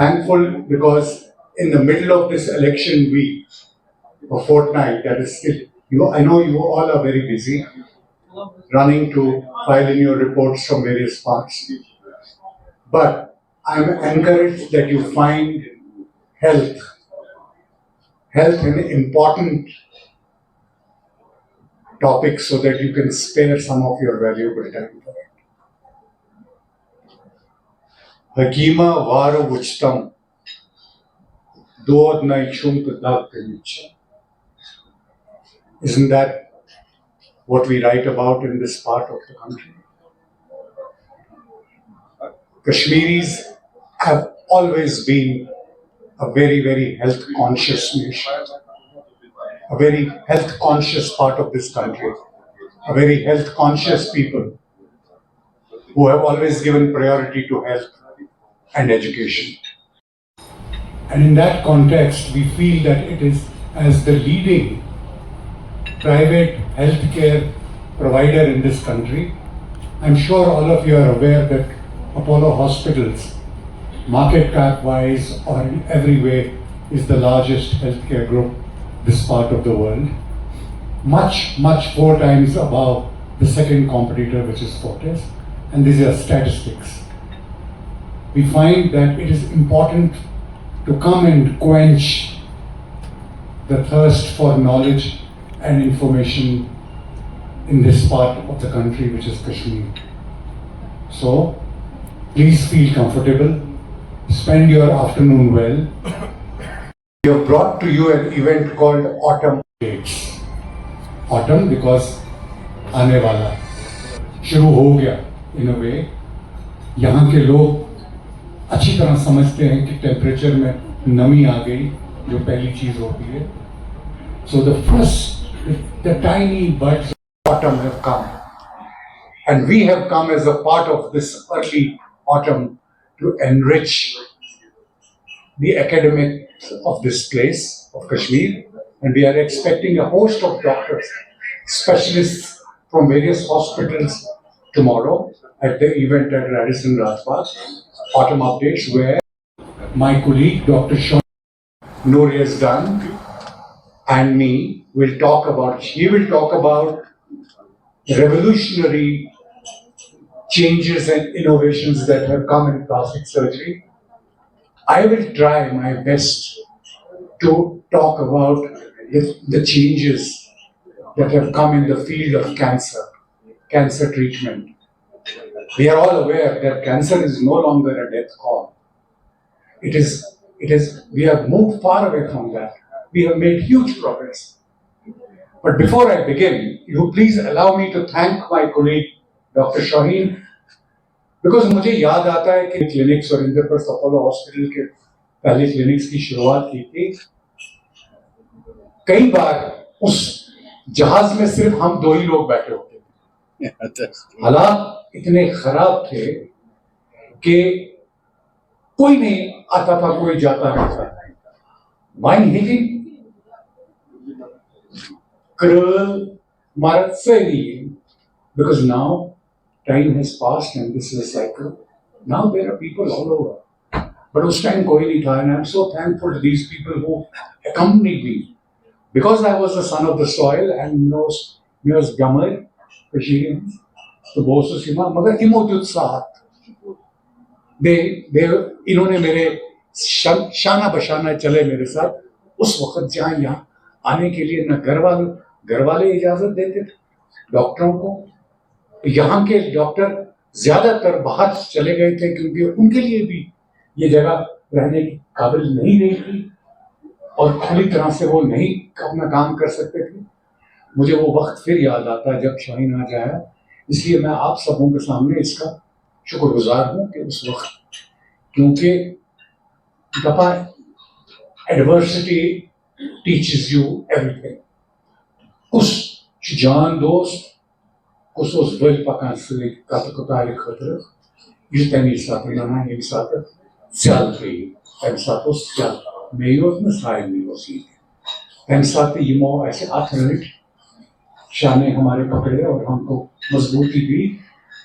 Thankful because in the middle of this election week, a fortnight that is still, I know you all are very busy running to file in your reports from various parts, but I'm encouraged that you find health an important topic so that you can spare some of your valuable time for it. Hakima varo uchtam, dod na ichum dag. Isn't that what we write about in this part of the country? Kashmiris have always been a very, very health conscious nation, a very health conscious part of this country, a very health conscious people who have always given priority to health and education. And in that context, we feel that it is as the leading private healthcare provider in this country. I'm sure all of you are aware that Apollo Hospitals, market cap wise or in every way, is the largest healthcare group this part of the world. Much 4 times above the second competitor, which is Fortis. And these are statistics. We find that it is important to come and quench the thirst for knowledge and information in this part of the country, which is Kashmir. So, please feel comfortable, spend your afternoon well. We have brought to you an event called Autumn Dates. Autumn because आने वाला शुरू हो गया in a way. यहाँ के लोग अच्छी तरह समझते हैं कि टेम्परेचर में नमी आ गई, जो पहली चीज होती है. So the tiny buds of autumn have come, and we have come as a part of this early autumn to enrich the academics of this place of Kashmir, and we are expecting a host of doctors, specialists from various hospitals tomorrow at the event at Radisson Rajput, Autumn Updates, where my colleague Dr. Sean Noor has done and me will talk about. He will talk about revolutionary changes and innovations that have come in plastic surgery. I will try my best to talk about the changes that have come in the field of cancer treatment. We are all aware that cancer is no longer a death call. It is, we have moved far away from that. We have made huge progress. But before I begin, you please allow me to thank my colleague, Dr. Shaheen, because मुझे याद आता है कि clinics और Indraprastha Apollo hospital के पहले clinics की शुरुआत की थी. कई बार उस जहाज में सिर्फ हम 2 ही लोग बैठे होते थे. हालात इतने खराब थे कि कोई नहीं आता था, कोई जाता नहीं था. Mein hitting Krul Maratsari, because now time has passed and this is a cycle. Now there are people all over. But उस time कोई नहीं था, and I'm so thankful to these people who accompanied me. Because I was the son of the soil and knows Gamar, Kashirians, तो बहुत से सीमा मगर इमोजुद साथ इन्होंने मेरे शाना बशाना चले मेरे साथ. उस वक्त जहाँ यहाँ आने के लिए न घर वाले इजाजत देते थे डॉक्टरों को. यहाँ के डॉक्टर ज्यादातर बाहर चले गए थे क्योंकि उनके लिए भी ये जगह रहने की काबिल नहीं रही थी और खुली तरह से वो नहीं अपना काम कर सकते थे. मुझे वो वक्त फिर याद आता है जब शाहीन आ जाया. इसलिए मैं आप सबों के सामने इसका शुक्रगुजार हूँ कि उस वक्त, क्योंकि दफा adversity teaches you everything. Kus Jan dost, kus os văd pacansului catacotare cătră, juteni satana im sată, țialtri, em satos țial, meiot न साइड में वसी. em साथ यमो ऐसे 8 मिनट शाने हमारे पकड़े और हमको मजबूती दी.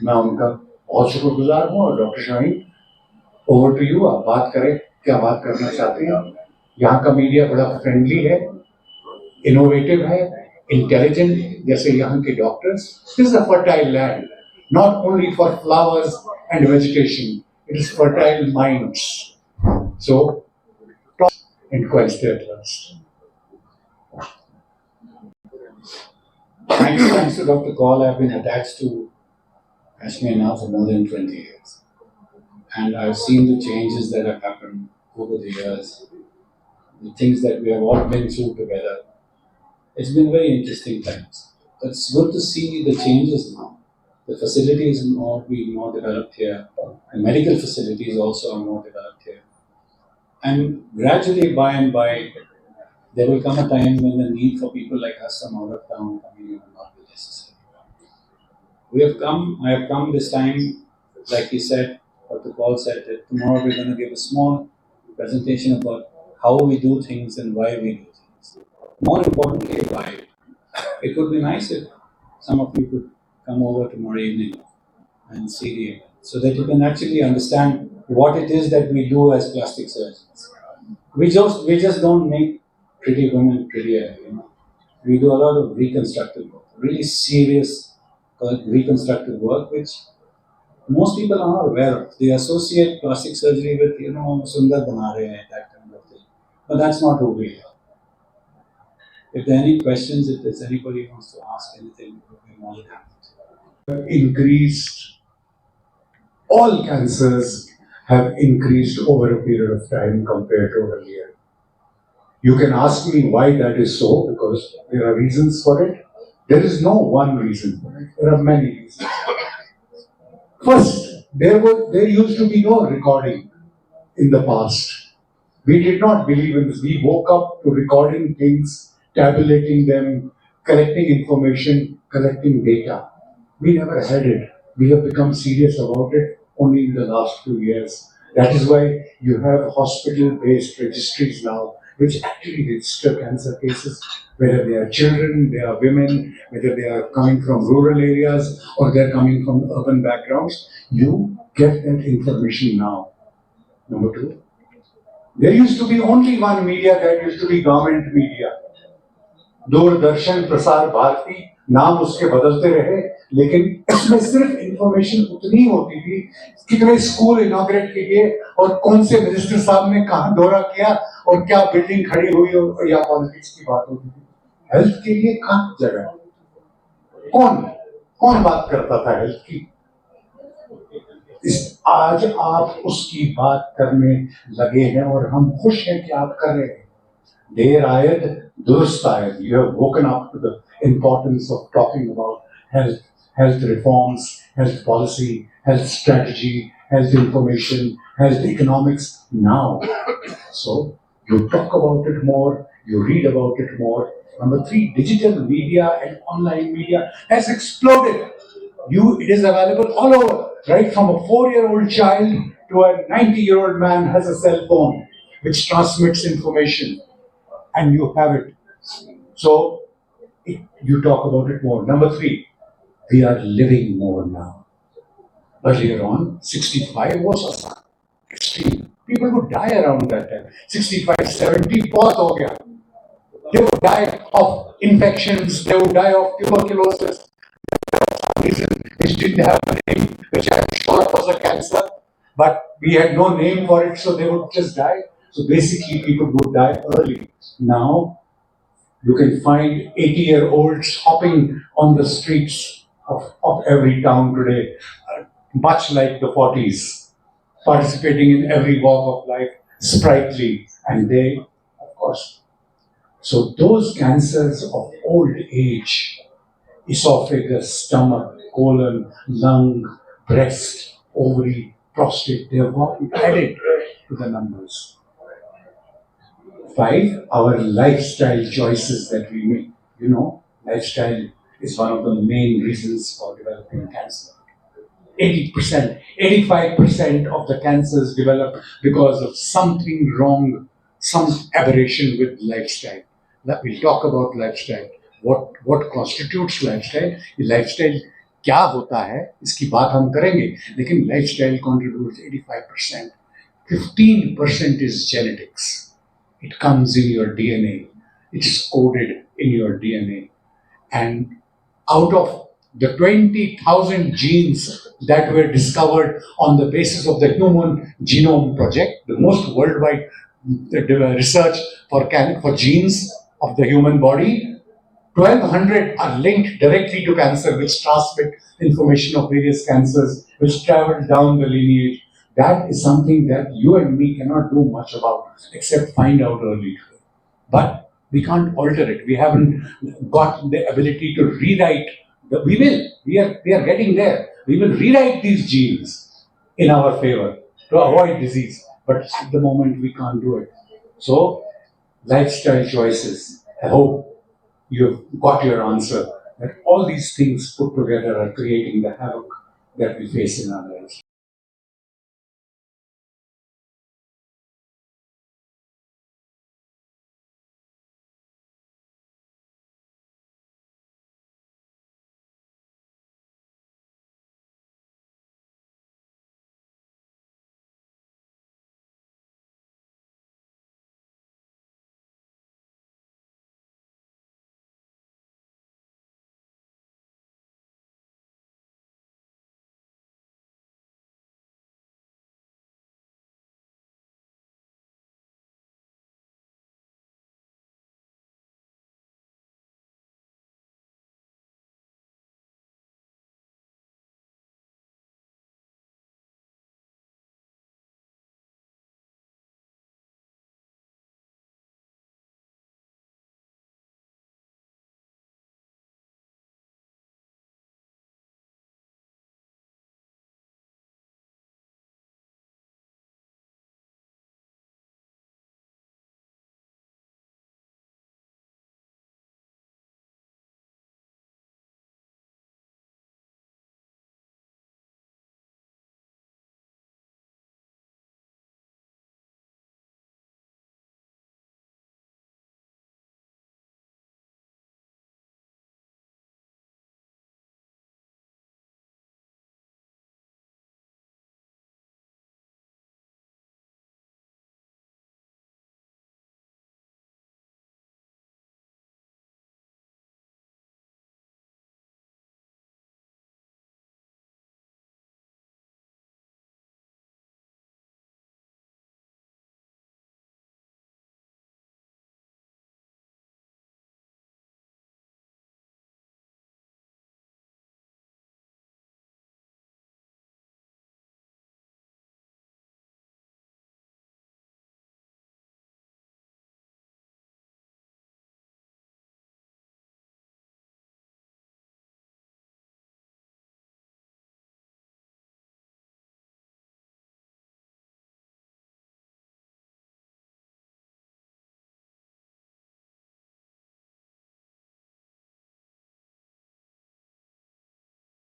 मैं उनका बहुत शुक्रगुजार हूँ. और doctor Shaheen, over to you, आप बात करें. क्या बात करना चाहते हैं? यहाँ का मीडिया बड़ा फ्रेंडली है, इनोवेटिव है, इंटेलिजेंट, जैसे यहाँ के doctors. This is a fertile land, not only for flowers and vegetation, it is fertile minds. So, and quench their thirst. Thanks to Dr. Kaul, I've been attached to Kashmir now for more than 20 years. And I've seen the changes that have happened over the years, the things that we have all been through together. It's been very interesting times. It's good to see the changes now. The facilities are being more developed here. The medical facilities also are more developed here. And gradually, by and by, there will come a time when the need for people like us from out of town coming in will not be necessary. I have come this time, like he said, Dr. Paul said, that tomorrow we're going to give a small presentation about how we do things and why we do things. More importantly, why. It would be nice if some of you could come over tomorrow evening and see the event so that you can actually understand what it is that we do as plastic surgeons. We just don't make pretty women prettier, you know. We do a lot of reconstructive work, really serious reconstructive work, which most people are not aware of. They associate plastic surgery with, you know, sundar bana rahe hain, that kind of thing. But that's not who we are. If there are any questions, if there's anybody who wants to ask anything, we're more than happy. Increased, all cancers have increased over a period of time compared to earlier. You can ask me why that is so, because there are reasons for it. There is no one reason for it. There are many reasons. First, there used to be no recording in the past. We did not believe in this. We woke up to recording things, tabulating them, collecting information, collecting data. We never had it. We have become serious about it only in the last few years. That is why you have hospital-based registries now, which actually register cancer cases, whether they are children, they are women, whether they are coming from rural areas or they are coming from urban backgrounds. You get that information now. Number two, there used to be only one media, that used to be government media. Doordarshan, Prasar Bharati, नाम उसके बदलते रहे, लेकिन इसमें सिर्फ information उतनी होती थी कितने स्कूल इनॉग्रेट किए और कौन से मिनिस्टर साहब ने कहां दौरा किया और क्या बिल्डिंग खड़ी हुई और या पॉलिटिक्स की बात होती थी. हेल्थ के लिए कहां जगह, कौन कौन बात करता था हेल्थ की? आज आप उसकी बात करने लगे हैं और हम खुश हैं कि आप कर रहे हैं. देर आयद दुरुस्त आयद. You have woken up to the importance of talking about health reforms, health policy, health strategy, health information, health economics now. So you talk about it more, you read about it more. Number three, digital media and online media has exploded. It is available all over, right from a 4-year-old child to a 90-year-old man has a cell phone which transmits information, and you have it. So you talk about it more. Number three, we are living more now. Earlier on, 65 was extreme. People would die around that time. 65, 70, बहुत हो गया. They would die of infections, they would die of tuberculosis. Reason which didn't have a name, which I'm sure was a cancer, but we had no name for it, so they would just die. So basically, people would die early. Now, you can find 80-year-olds hopping on the streets of every town today, much like the 40s, participating in every walk of life, sprightly, and they, of course. So those cancers of old age, esophagus, stomach, colon, lung, breast, ovary, prostate, they have gotten added to the numbers. 5, our lifestyle choices that we make. You know, lifestyle is one of the main reasons for developing cancer. 80%, 85% of the cancers develop because of something wrong, some aberration with lifestyle. We'll talk about lifestyle. What constitutes lifestyle? Lifestyle क्या होता है इसकी बात हम करेंगे, लेकिन lifestyle contributes 85%. 15% is genetics. It comes in your DNA. It's coded in your DNA. And out of the 20,000 genes that were discovered on the basis of the Human Genome Project, the most worldwide research for genes of the human body, 1,200 are linked directly to cancer, which transmit information of various cancers, which travel down the lineage. That is something that you and me cannot do much about, except find out early. But we can't alter it. We haven't got the ability to rewrite. We will. We are getting there. We will rewrite these genes in our favor to avoid disease. But at the moment, we can't do it. So, lifestyle choices. I hope you've got your answer. That all these things put together are creating the havoc that we face in our lives.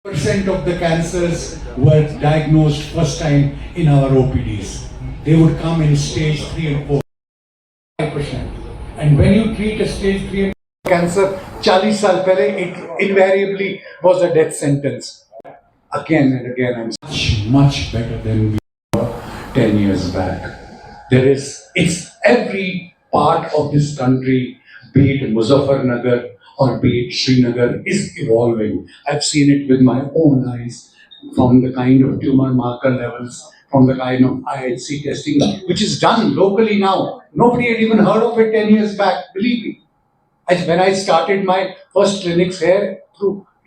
Percent of the cancers were diagnosed first time in our OPDs. They would come in stage 3 and 4. 5%. And when you treat a stage 3 and 4 cancer, 40 saal pehle, it invariably was a death sentence. Again and again, I'm much better than we were 10 years back. It's every part of this country, be it Muzaffarnagar or be it Srinagar, is evolving. I've seen it with my own eyes, from the kind of tumor marker levels, from the kind of IHC testing, which is done locally now. Nobody had even heard of it 10 years back, believe me. When I started my first clinics here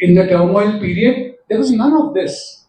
in the turmoil period, there was none of this.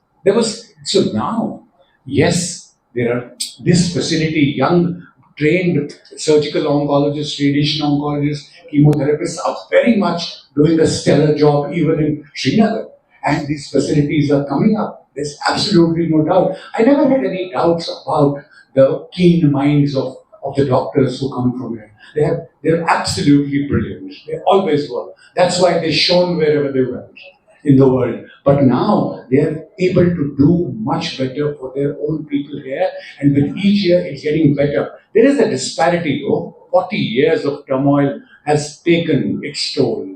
So now, yes, there are this facility, young trained surgical oncologists, radiation oncologists, chemotherapists are very much doing a stellar job even in Srinagar. And these facilities are coming up. There's absolutely no doubt. I never had any doubts about the keen minds of the doctors who come from here. They're absolutely brilliant. They always were. That's why they shone wherever they went in the world. But now they are able to do much better for their own people here, and with each year it's getting better. There is a disparity though. 40 years of turmoil has taken its toll.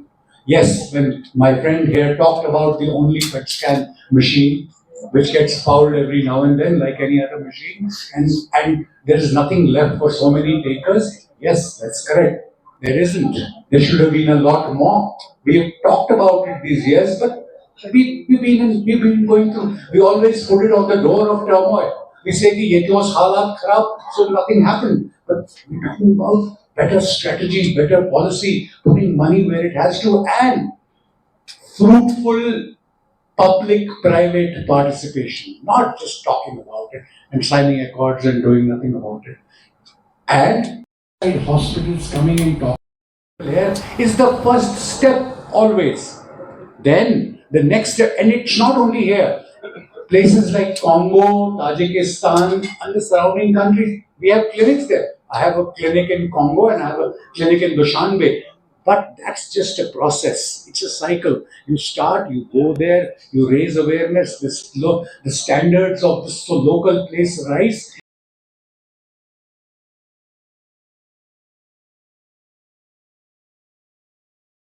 Yes, when my friend here talked about the only PET scan machine, which gets fouled every now and then, like any other machine, and there is nothing left for so many takers. Yes, that's correct. There isn't. There should have been a lot more. We have talked about it these years, but we've been going through. We always put it on the door of turmoil. We say कि ये तो हालात खराब, so nothing happened. But we're talking about better strategy, better policy, putting money where it has to, and fruitful public-private participation, not just talking about it and signing accords and doing nothing about it. And hospitals coming and talking here is the first step always. Then the next step, and it's not only here. Places like Congo, Tajikistan, and the surrounding countries, we have clinics there. I have a clinic in Congo and I have a clinic in Dushanbe. But that's just a process. It's a cycle. You start, you go there, you raise awareness, the standards of the local place rise,